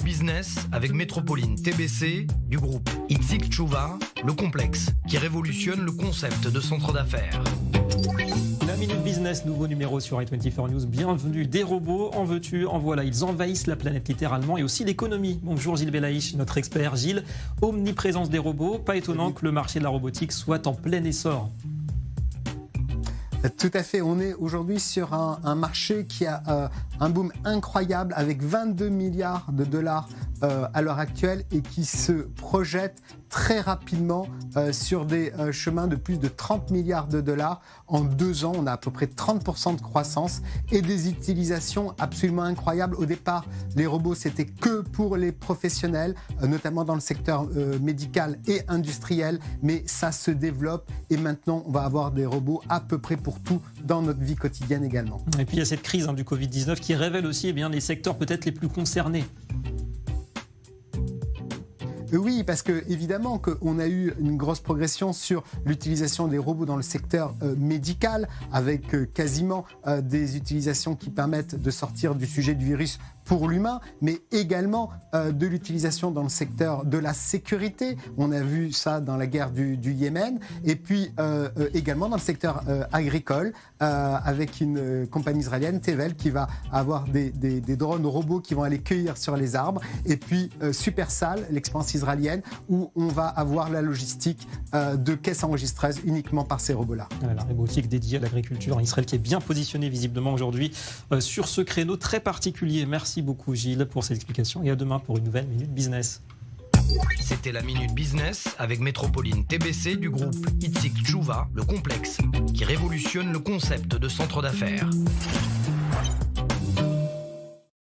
minute business avec Métropoline TBC du groupe Itzik Chouva, le complexe qui révolutionne le concept de centre d'affaires. La Minute Business, nouveau numéro sur i24 News. Bienvenue. Des robots, en veux-tu, en voilà. Ils envahissent la planète littéralement et aussi l'économie. Bonjour Gilles Belaïch, notre expert. Gilles, omniprésence des robots. Pas étonnant que le marché de la robotique soit en plein essor. Tout à fait. On est aujourd'hui sur un marché qui a un boom incroyable avec 22 milliards de dollars à l'heure actuelle et qui se projette très rapidement sur des chemins de plus de 30 milliards de dollars. En 2 ans, on a à peu près 30% de croissance et des utilisations absolument incroyables. Au départ, les robots, c'était que pour les professionnels, notamment dans le secteur médical et industriel, mais ça se développe et maintenant, on va avoir des robots à peu près pour tout dans notre vie quotidienne également. Et puis, il y a cette crise du Covid-19 qui révèle aussi les secteurs peut-être les plus concernés. Oui, parce que évidemment qu'on a eu une grosse progression sur l'utilisation des robots dans le secteur médical, avec quasiment des utilisations qui permettent de sortir du sujet du virus pour l'humain, mais également de l'utilisation dans le secteur de la sécurité. On a vu ça dans la guerre du Yémen, et puis également dans le secteur agricole, avec une compagnie israélienne, Tevel, qui va avoir des drones robots qui vont aller cueillir sur les arbres, et puis Supersal, l'expérience israélienne, où on va avoir la logistique de caisses enregistreuses uniquement par ces robots-là. La robotique dédiée à l'agriculture en Israël qui est bien positionnée visiblement aujourd'hui sur ce créneau très particulier. Merci beaucoup Gilles pour cette explication et à demain pour une nouvelle Minute Business. C'était la Minute Business avec Métropoline TBC du groupe Itzik Chouva, le complexe qui révolutionne le concept de centre d'affaires.